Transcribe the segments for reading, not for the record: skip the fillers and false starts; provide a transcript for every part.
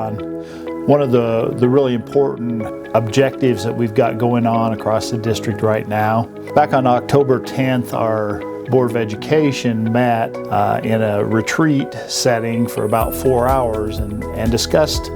on one of the really important objectives that we've got going on across the district right now. Back on October 10th, our Board of Education met in a retreat setting for about 4 hours and discussed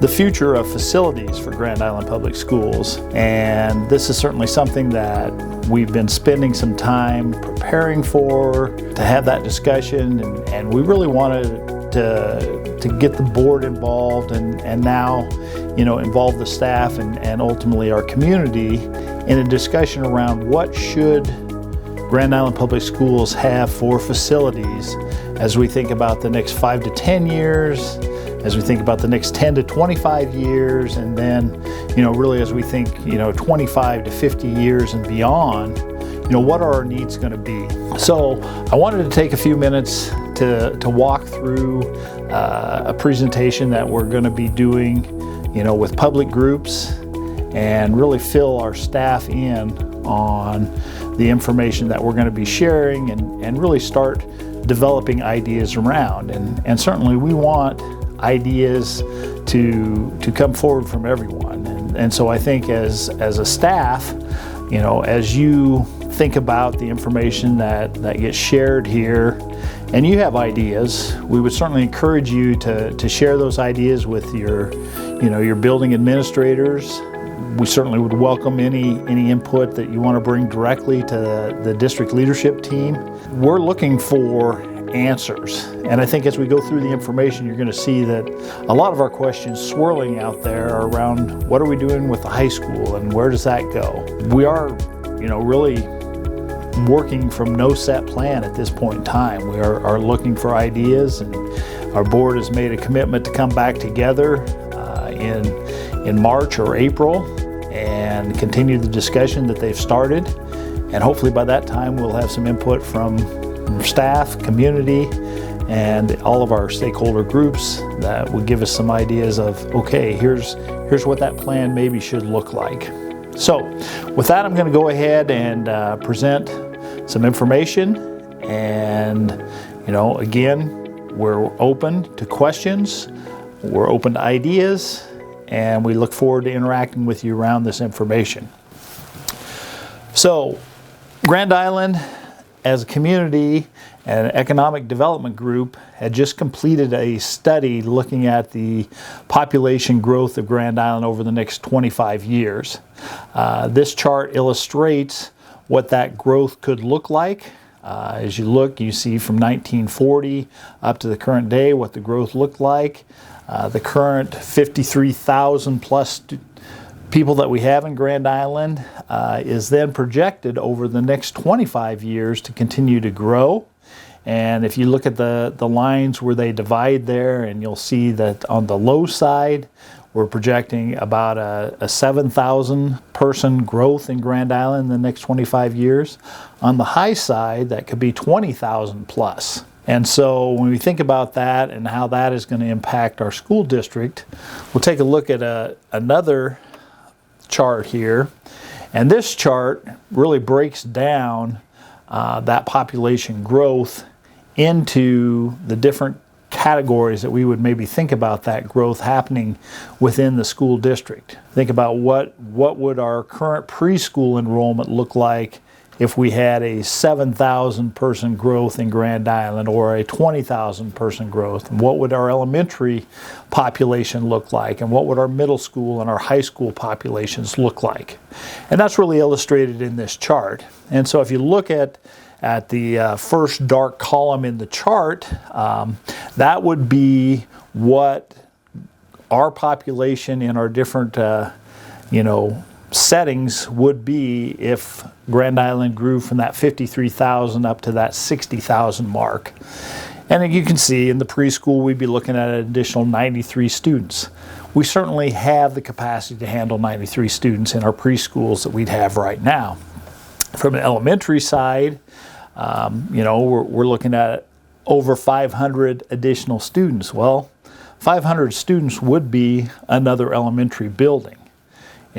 the future of facilities for Grand Island Public Schools. And this is certainly something that we've been spending some time preparing for, to have that discussion, and we really wanted to get the board involved and now, involve the staff and ultimately our community in a discussion around what should Grand Island Public Schools have for facilities as we think about the next 5 to 10 years, as we think about the next 10 to 25 years, and then, really as we think, 25 to 50 years and beyond, what are our needs going to be? So I wanted to take a few minutes to walk through a presentation that we're going to be doing, with public groups, and really fill our staff in on the information that we're going to be sharing and really start developing ideas around. And certainly we want ideas to come forward from everyone. And so I think as a staff, as you think about the information that gets shared here, and you have ideas, we would certainly encourage you to share those ideas with your building administrators. We certainly would welcome any input that you want to bring directly to the district leadership team. We're looking for answers, and I think as we go through the information, you're going to see that a lot of our questions swirling out there are around what are we doing with the high school and where does that go? We are, really working from no set plan at this point in time. We are looking for ideas, and our board has made a commitment to come back together in March or April and continue the discussion that they've started. And hopefully by that time we'll have some input from staff, community, and all of our stakeholder groups that would give us some ideas of, okay, here's what that plan maybe should look like. So with that, I'm going to go ahead and present some information. And, again, we're open to questions, we're open to ideas, and we look forward to interacting with you around this information. So, Grand Island, as a community and economic development group, had just completed a study looking at the population growth of Grand Island over the next 25 years. This chart illustrates what that growth could look like. As you look, you see from 1940 up to the current day what the growth looked like. The current 53,000 plus people that we have in Grand Island is then projected over the next 25 years to continue to grow. And if you look at the lines where they divide there, and you'll see that on the low side, we're projecting about a 7,000 person growth in Grand Island in the next 25 years. On the high side, that could be 20,000 plus. And so when we think about that and how that is going to impact our school district, we'll take a look at another chart here. And this chart really breaks down that population growth into the different categories that we would maybe think about that growth happening within the school district. Think about what would our current preschool enrollment look like if we had a 7,000 person growth in Grand Island or a 20,000 person growth. And what would our elementary population look like? And what would our middle school and our high school populations look like? And that's really illustrated in this chart. And so if you look at the first dark column in the chart, that would be what our population in our different settings would be if Grand Island grew from that 53,000 up to that 60,000 mark. And you can see in the preschool we'd be looking at an additional 93 students. We certainly have the capacity to handle 93 students in our preschools that we'd have right now. From an elementary side, we're looking at over 500 additional students. Well, 500 students would be another elementary building.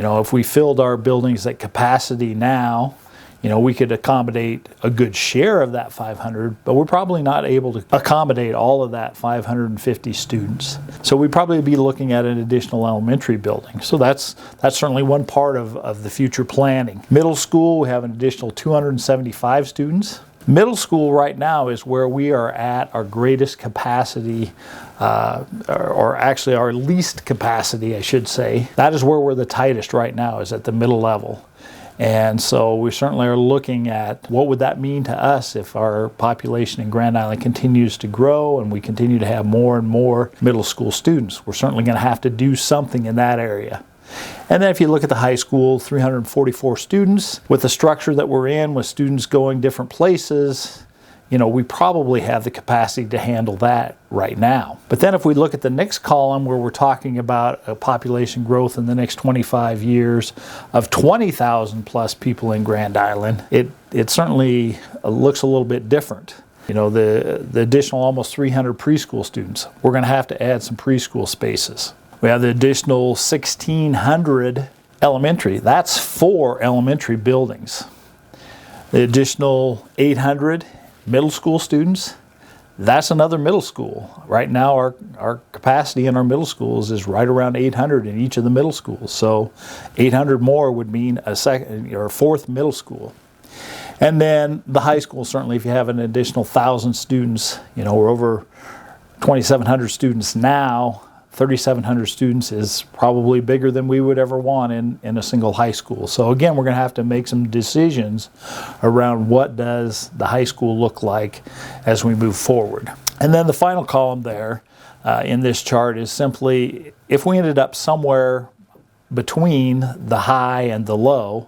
If we filled our buildings at capacity now, We could accommodate a good share of that 500, but we're probably not able to accommodate all of that 550 students. So we'd probably be looking at an additional elementary building. So that's certainly one part of the future planning. Middle school, we have an additional 275 students. Middle school right now is where we are at our greatest capacity, or actually our least capacity, I should say. That is where we're the tightest right now, is at the middle level. And so we certainly are looking at what would that mean to us if our population in Grand Island continues to grow and we continue to have more and more middle school students. We're certainly going to have to do something in that area. And then if you look at the high school, 344 students. With the structure that we're in, with students going different places, we probably have the capacity to handle that right now. But then if we look at the next column where we're talking about a population growth in the next 25 years of 20,000 plus people in Grand Island, it certainly looks a little bit different. The additional almost 300 preschool students, we're going to have to add some preschool spaces. We have the additional 1,600 elementary. That's 4 elementary buildings. The additional 800 middle school students, that's another middle school. Right now our capacity in our middle schools is right around 800 in each of the middle schools. So 800 more would mean a second or a 4th middle school. And then the high school, certainly if you have an additional 1,000 students, we're over 2,700 students now. 3,700 students is probably bigger than we would ever want in a single high school. So again, we're going to have to make some decisions around what does the high school look like as we move forward. And then the final column there in this chart is simply if we ended up somewhere between the high and the low,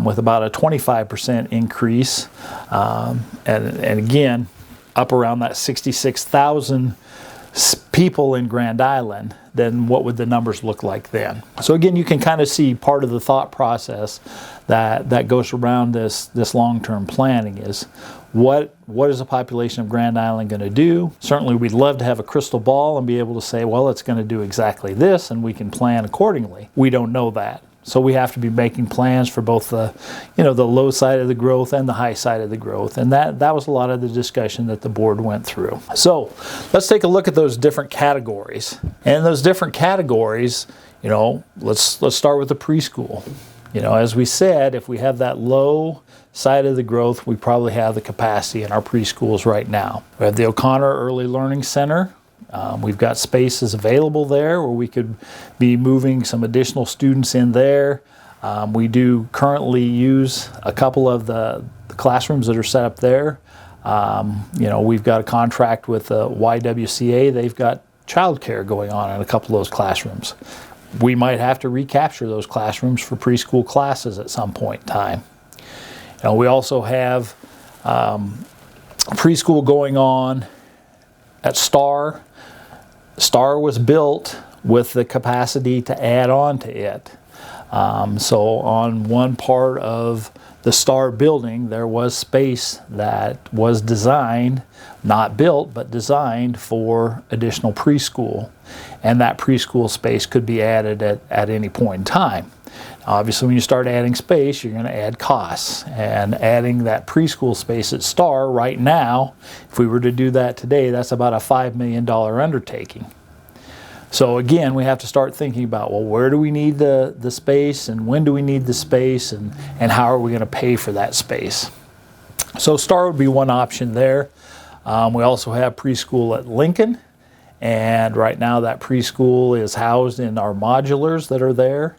with about a 25% increase, and again, up around that 66,000 people in Grand Island, then what would the numbers look like then? So again, you can kind of see part of the thought process that goes around this long-term planning is what is the population of Grand Island going to do? Certainly we'd love to have a crystal ball and be able to say, well, it's going to do exactly this and we can plan accordingly. We don't know that. So we have to be making plans for both the low side of the growth and the high side of the growth. And that was a lot of the discussion that the board went through. So let's take a look at those different categories. And those different categories, let's start with the preschool. As we said, if we have that low side of the growth, we probably have the capacity in our preschools right now. We have the O'Connor Early Learning Center. We've got spaces available there where we could be moving some additional students in there. We do currently use a couple of the classrooms that are set up there. We've got a contract with the YWCA. They've got childcare going on in a couple of those classrooms. We might have to recapture those classrooms for preschool classes at some point in time. We also have preschool going on at Star. Star was built with the capacity to add on to it. So on one part of the Star building, there was space that was designed, not built, but designed for additional preschool. And that preschool space could be added at any point in time. Obviously, when you start adding space, you're going to add costs. And adding that preschool space at Star right now, if we were to do that today, that's about a $5 million undertaking. So again, we have to start thinking about, well, where do we need the space and when do we need the space and how are we going to pay for that space? So Star would be one option there. We also have preschool at Lincoln. And right now that preschool is housed in our modulars that are there.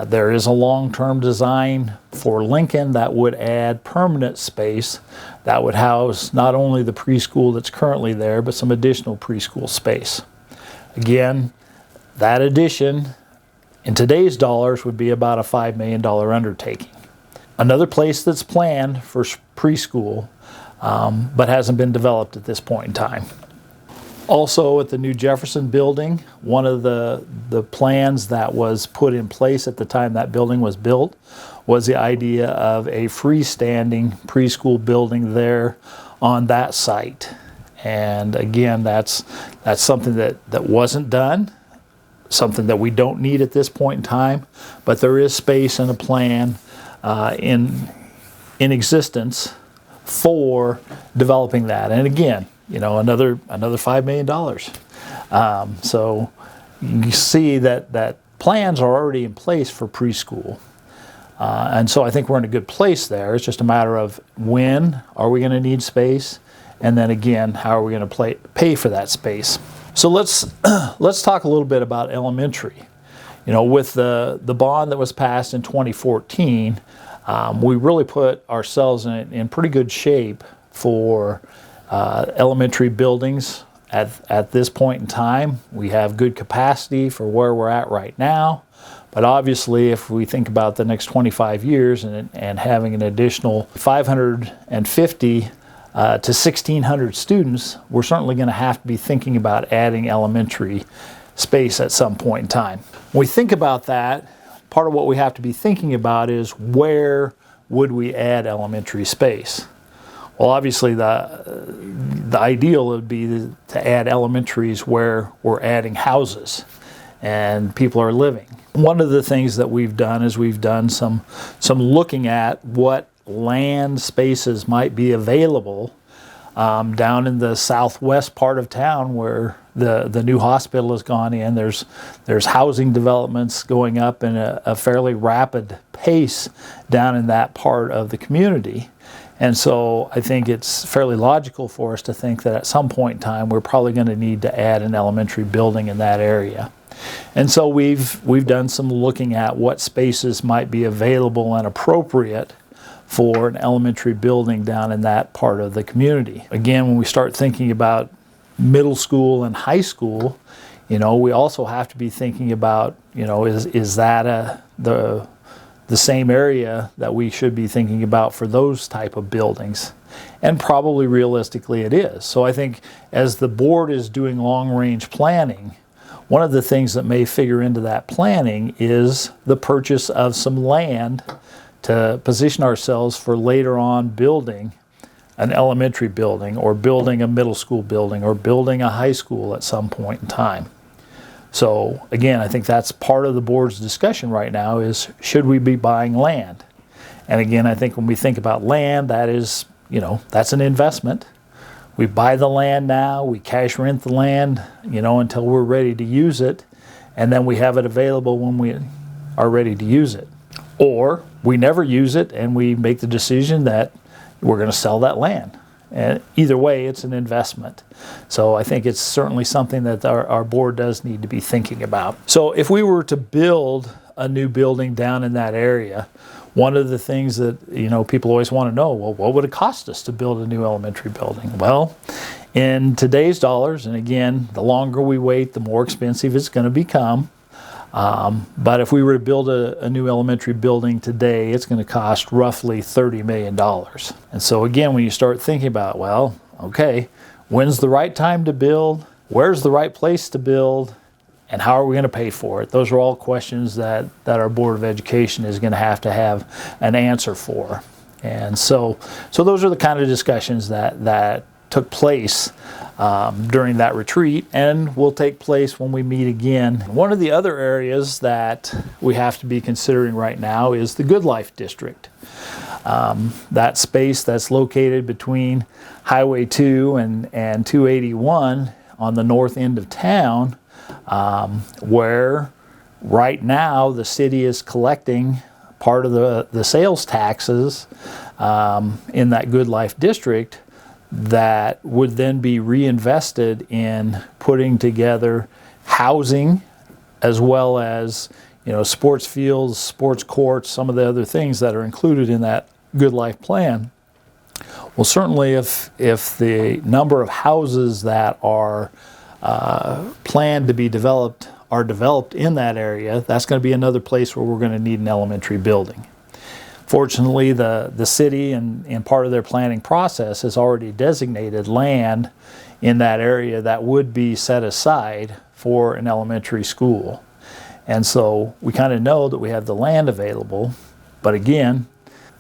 There is a long-term design for Lincoln that would add permanent space that would house not only the preschool that's currently there, but some additional preschool space. Again, that addition in today's dollars would be about a $5 million undertaking. Another place that's planned for preschool, but hasn't been developed at this point in time. Also at the new Jefferson building, one of the plans that was put in place at the time that building was built was the idea of a freestanding preschool building there on that site. And again, that's something that wasn't done, something that we don't need at this point in time, but there is space and a plan in existence for developing that. And again, another $5 million. So you see that plans are already in place for preschool. And so I think we're in a good place there. It's just a matter of when are we going to need space, and then again, how are we going to pay for that space. So let's talk a little bit about elementary. With the bond that was passed in 2014, we really put ourselves in pretty good shape for elementary buildings at this point in time. We have good capacity for where we're at right now. But obviously, if we think about the next 25 years and having an additional 550 to 1,600 students, we're certainly going to have to be thinking about adding elementary space at some point in time. When we think about that, part of what we have to be thinking about is where would we add elementary space? Well, obviously, the ideal would be to add elementaries where we're adding houses and people are living. One of the things that we've done is we've done some looking at what land spaces might be available down in the southwest part of town where the new hospital has gone in. There's housing developments going up in a fairly rapid pace down in that part of the community. And so I think it's fairly logical for us to think that at some point in time we're probably going to need to add an elementary building in that area. And so we've done some looking at what spaces might be available and appropriate for an elementary building down in that part of the community. Again, when we start thinking about middle school and high school, we also have to be thinking about, is that the same area that we should be thinking about for those type of buildings? And probably realistically it is. So I think as the board is doing long-range planning, one of the things that may figure into that planning is the purchase of some land to position ourselves for later on building an elementary building or building a middle school building or building a high school at some point in time. So again, I think that's part of the board's discussion right now is, should we be buying land? And again, I think when we think about land, that is, that's an investment. We buy the land now, we cash rent the land, until we're ready to use it, and then we have it available when we are ready to use it. Or we never use it and we make the decision that we're going to sell that land. And either way, it's an investment. So I think it's certainly something that our board does need to be thinking about. So if we were to build a new building down in that area, one of the things that people always want to know, well, what would it cost us to build a new elementary building? Well, in today's dollars, and again, the longer we wait, the more expensive it's going to become. But if we were to build a new elementary building today, it's going to cost roughly $30 million. And so again, when you start thinking about, well, okay, when's the right time to build? Where's the right place to build? And how are we going to pay for it? Those are all questions that our Board of Education is going to have an answer for. And so those are the kind of discussions that took place during that retreat and will take place when we meet again. One of the other areas that we have to be considering right now is the Good Life District. That space that's located between Highway 2 and 281 on the north end of town, where right now the city is collecting part of the sales taxes in that Good Life District that would then be reinvested in putting together housing as well as sports fields, sports courts, some of the other things that are included in that Good Life plan. Well, certainly if the number of houses that are planned to be developed are developed in that area, that's going to be another place where we're going to need an elementary building. Fortunately, the city and part of their planning process has already designated land in that area that would be set aside for an elementary school. And so we kind of know that we have the land available, but again,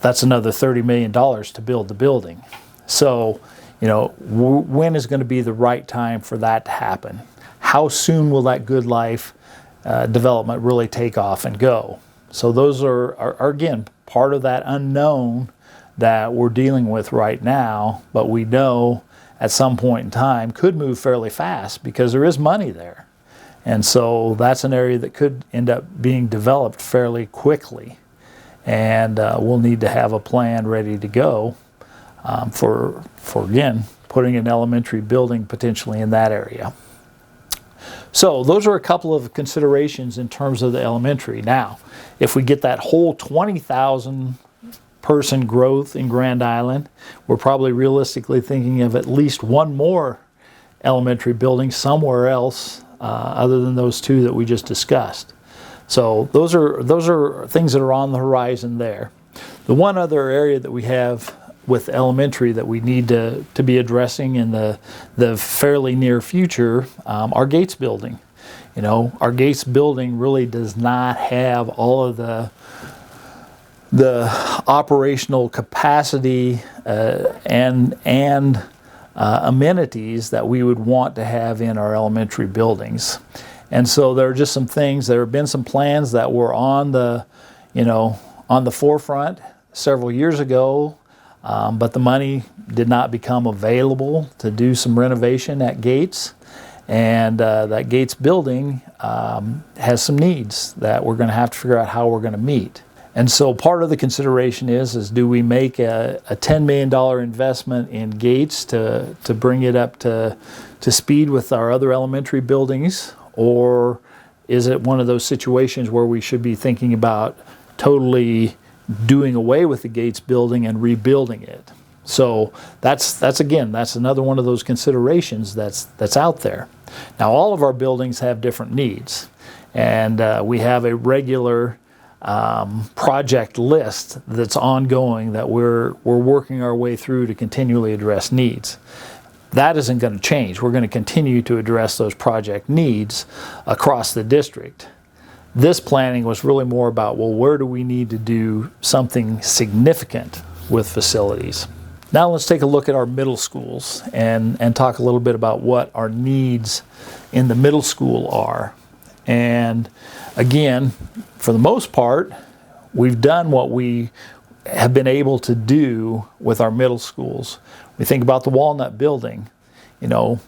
that's another $30 million to build the building. So, when is going to be the right time for that to happen? How soon will that Good Life development really take off and go? So those are again, part of that unknown that we're dealing with right now, but we know at some point in time could move fairly fast because there is money there. And so that's an area that could end up being developed fairly quickly. And we'll need to have a plan ready to go for again, putting an elementary building potentially in that area. So those are a couple of considerations in terms of the elementary. Now, if we get that whole 20,000 person growth in Grand Island, we're probably realistically thinking of at least one more elementary building somewhere else other than those two that we just discussed. So those are things that are on the horizon there. The one other area that we have with elementary that we need to be addressing in the fairly near future, our Gates building. You know, our Gates building really does not have all of the operational capacity and amenities that we would want to have in our elementary buildings. And so there are just some things, there have been some plans that were on the forefront several years ago, but the money did not become available to do some renovation at Gates. And that Gates building has some needs that we're going to have to figure out how we're going to meet. And so part of the consideration is do we make a $10 million investment in Gates to bring it up to speed with our other elementary buildings? Or is it one of those situations where we should be thinking about totally doing away with the Gates building and rebuilding it? So that's another one of those considerations that's out there. Now, all of our buildings have different needs, and we have a regular project list that's ongoing that we're working our way through to continually address needs. That isn't going to change. We're going to continue to address those project needs across the district. This planning was really more about, well, where do we need to do something significant with facilities? Now let's take a look at our middle schools and talk a little bit about what our needs in the middle school are. And again, for the most part, we've done what we have been able to do with our middle schools. We think about the Walnut building. You know,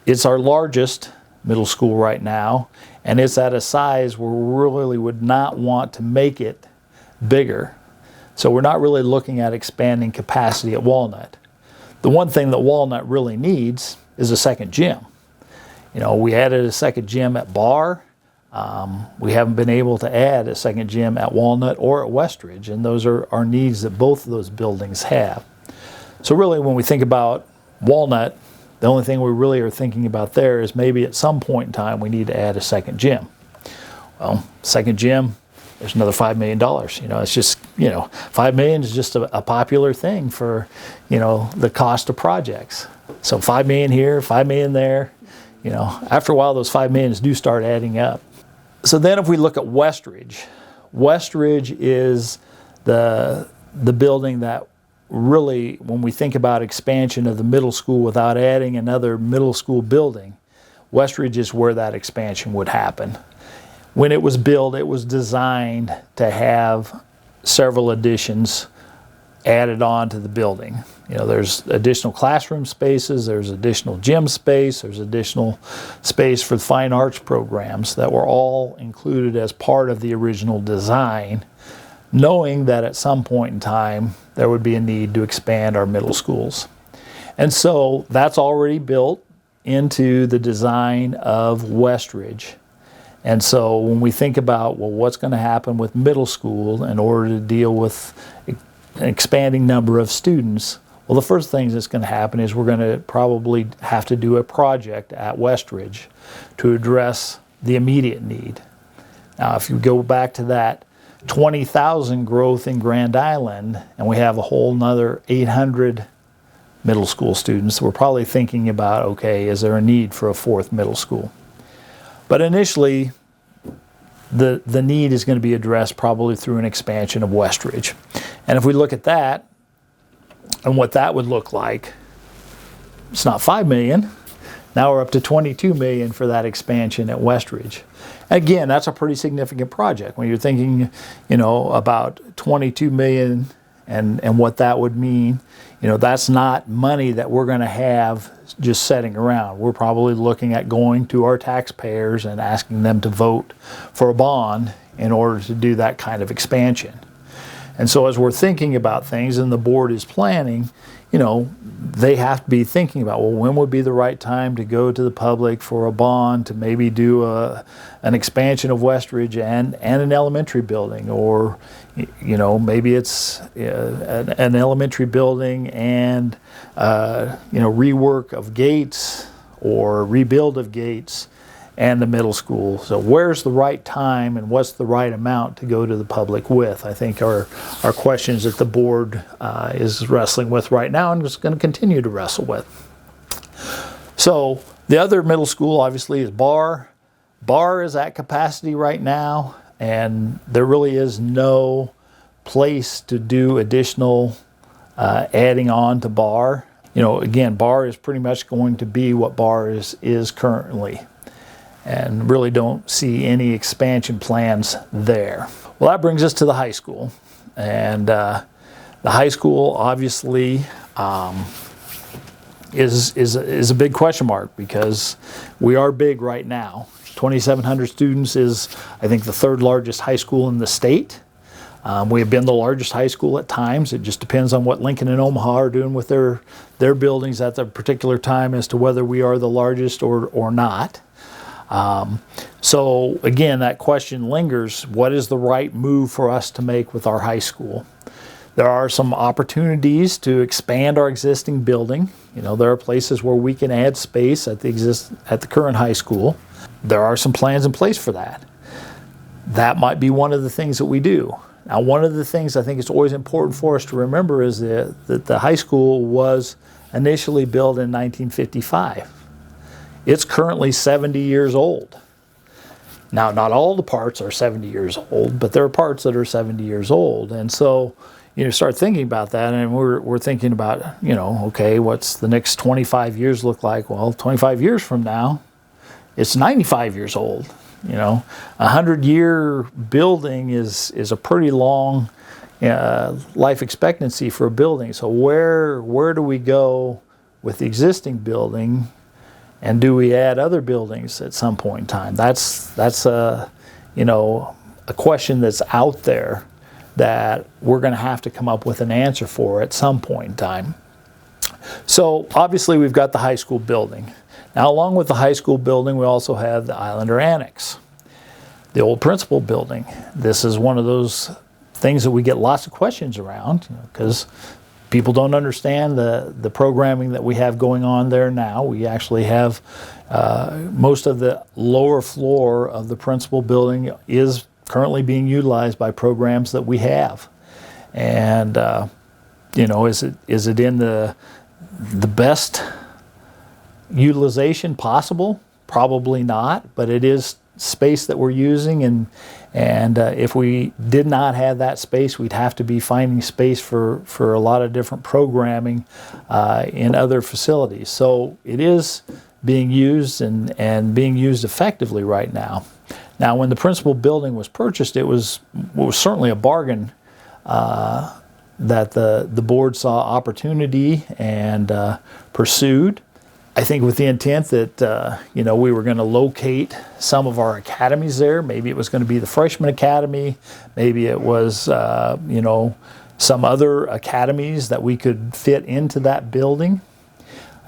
it's our largest middle school right now, and it's at a size where we really would not want to make it bigger. So we're not really looking at expanding capacity at Walnut. The one thing that Walnut really needs is a second gym. You know, we added a second gym at Barr. We haven't been able to add a second gym at Walnut or at Westridge, and those are our needs that both of those buildings have. So really, when we think about Walnut, the only thing we really are thinking about there is maybe at some point in time we need to add a second gym. Well, second gym, there's another $5 million. You know, it's just, you know, $5 million is just a popular thing for, you know, the cost of projects. So $5 million here, $5 million there. You know, after a while, those $5 millions do start adding up. So then if we look at Westridge, Westridge is the building that really, when we think about expansion of the middle school without adding another middle school building, Westridge is where that expansion would happen. When it was built, it was designed to have several additions added on to the building. You know, there's additional classroom spaces, there's additional gym space, there's additional space for the fine arts programs that were all included as part of the original design, knowing that at some point in time there would be a need to expand our middle schools. And so that's already built into the design of Westridge. And so when we think about, well, what's going to happen with middle school in order to deal with an expanding number of students, well, the first thing that's going to happen is we're going to probably have to do a project at Westridge to address the immediate need. Now, if you go back to that 20,000 growth in Grand Island, and we have a whole nother 800 middle school students, we're probably thinking about, okay, is there a need for a fourth middle school? But initially, the need is going to be addressed probably through an expansion of Westridge. And if we look at that and what that would look like, it's not $5 million. Now we're up to $22 million for that expansion at Westridge. Again, that's a pretty significant project. When you're thinking, you know, about $22 million and what that would mean. That's not money that we're going to have just sitting around. We're probably looking at going to our taxpayers and asking them to vote for a bond in order to do that kind of expansion. And so as we're thinking about things and the board is planning, they have to be thinking about, well, when would be the right time to go to the public for a bond to maybe do an expansion of Westridge and an elementary building, or maybe it's an elementary building and rework of gates or rebuild of gates and the middle school. So where's the right time and what's the right amount to go to the public with, I think are questions that the board is wrestling with right now and is going to continue to wrestle with. So the other middle school obviously is Barr. Barr is at capacity right now, and there really is no place to do additional adding on to Barr. Again, Barr is pretty much going to be what Barr is currently, and really don't see any expansion plans there. Well, that brings us to the high school. And the high school obviously is a big question mark, because we are big right now. 2,700 students is, I think, the third largest high school in the state. We have been the largest high school at times. It just depends on what Lincoln and Omaha are doing with their buildings at the particular time as to whether we are the largest or not. So again, that question lingers: what is the right move for us to make with our high school? There are some opportunities to expand our existing building. There are places where we can add space at the current high school. There are some plans in place for that. That might be one of the things that we do. Now, one of the things I think it's always important for us to remember is that the high school was initially built in 1955. It's currently 70 years old. Now, not all the parts are 70 years old, but there are parts that are 70 years old. And so, start thinking about that, and we're thinking about, okay, what's the next 25 years look like? Well, 25 years from now, it's 95 years old. A 100-year building is a pretty long life expectancy for a building. So where do we go with the existing building? And do we add other buildings at some point in time? That's a question that's out there that we're going to have to come up with an answer for at some point in time. So obviously we've got the high school building. Now, along with the high school building, we also have the Islander Annex, the old principal building. This is one of those things that we get lots of questions around, because people don't understand the programming that we have going on there now. We actually have most of the lower floor of the principal building is currently being utilized by programs that we have. And is it in the best utilization possible? Probably not, but it is space that we're using, and if we did not have that space, we'd have to be finding space for a lot of different programming in other facilities. So it is being used and being used effectively right now. Now, when the principal building was purchased, it was certainly a bargain that the board saw opportunity and pursued. I think with the intent that we were going to locate some of our academies there. Maybe it was going to be the freshman academy. Maybe it was some other academies that we could fit into that building.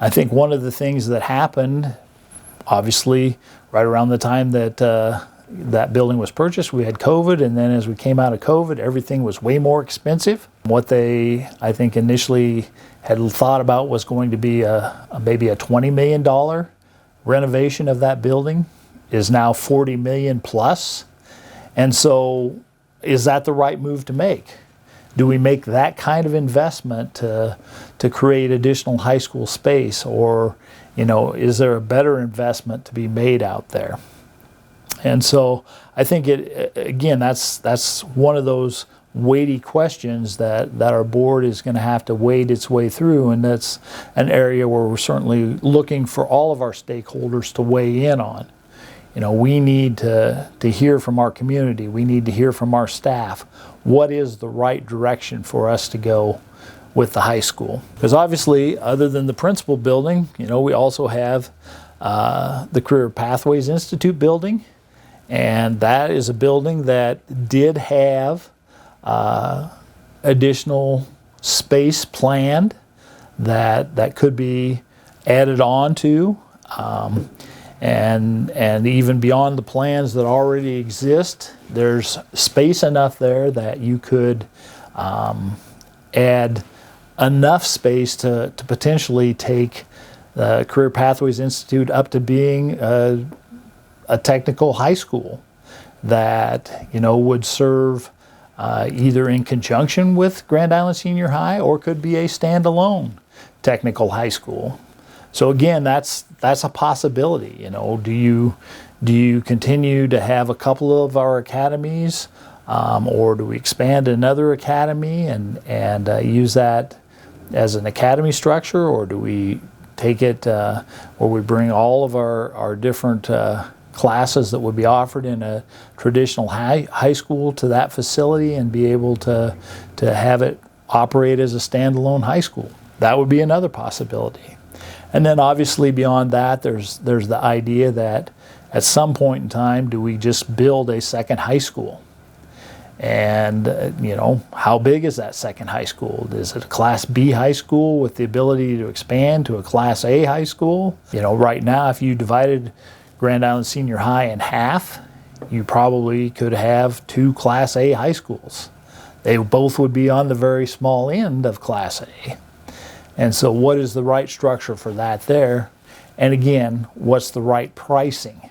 I think one of the things that happened, obviously, right around the time that that building was purchased, we had COVID, and then as we came out of COVID, everything was way more expensive. What they, I think, initially had thought about was going to be maybe a $20 million renovation of that building is now $40 million plus. And so is that the right move to make? Do we make that kind of investment to create additional high school space, or is there a better investment to be made out there? And so I think that's one of those weighty questions that our board is going to have to wade its way through, and that's an area where we're certainly looking for all of our stakeholders to weigh in on. we need to hear from our community. We need to hear from our staff. What is the right direction for us to go with the high school? Because obviously, other than the principal building, we also have the Career Pathways Institute building, and that is a building that did have additional space planned that could be added on to, and even beyond the plans that already exist, there's space enough there that you could add enough space to potentially take the Career Pathways Institute up to being a technical high school that would serve either in conjunction with Grand Island Senior High, or could be a standalone technical high school. So again, that's a possibility. Do you continue to have a couple of our academies, or do we expand another academy and use that as an academy structure, or do we take it where we bring all of our different classes that would be offered in a traditional high school to that facility and be able to have it operate as a standalone high school? That would be another possibility. And then obviously beyond that, there's the idea that at some point in time, do we just build a second high school? And how big is that second high school? Is it a Class B high school with the ability to expand to a Class A high school? Right now, if you divided Grand Island Senior High in half, you probably could have 2 Class A high schools. They both would be on the very small end of Class A. And so what is the right structure for that there? And again, what's the right pricing?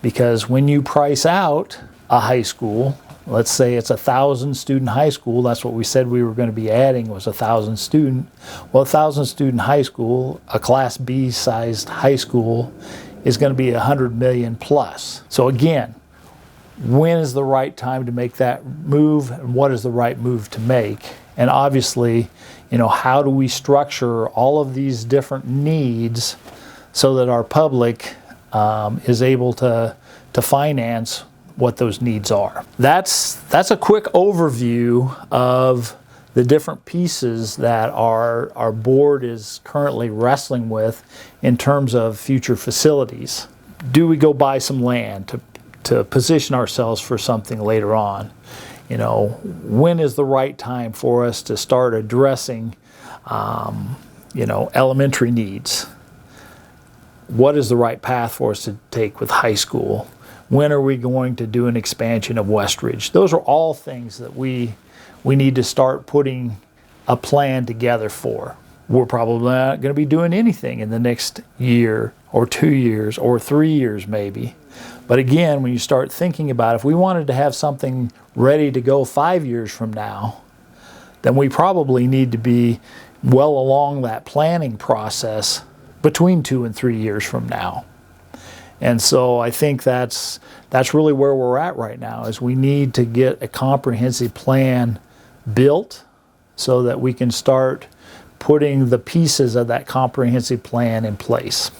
Because when you price out a high school, let's say it's 1,000 student high school, that's what we said we were going to be adding, was 1,000 student. Well, 1,000 student high school, a Class B sized high school, is going to be 100 million plus. So again, when is the right time to make that move, and what is the right move to make? And obviously, how do we structure all of these different needs so that our public is able to finance what those needs are? That's a quick overview of the different pieces that our board is currently wrestling with in terms of future facilities. Do we go buy some land to position ourselves for something later on? When is the right time for us to start addressing elementary needs? What is the right path for us to take with high school? When are we going to do an expansion of Westridge? Those are all things that we need to start putting a plan together for. We're probably not going to be doing anything in the next year or 2 years or 3 years maybe. But again, when you start thinking about if we wanted to have something ready to go 5 years from now, then we probably need to be well along that planning process between 2 and 3 years from now. And so I think that's really where we're at right now, is we need to get a comprehensive plan built so that we can start putting the pieces of that comprehensive plan in place.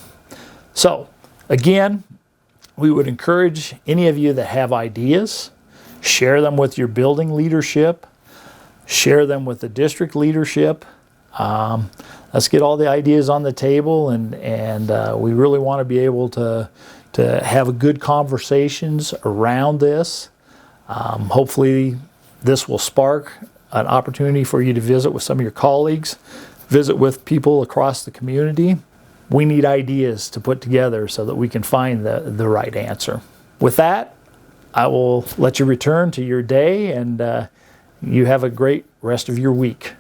So again, we would encourage any of you that have ideas, share them with your building leadership, share them with the district leadership. Let's get all the ideas on the table, and we really want to be able to have good conversations around this. Hopefully this will spark an opportunity for you to visit with some of your colleagues, visit with people across the community. We need ideas to put together so that we can find the right answer. With that, I will let you return to your day, and you have a great rest of your week.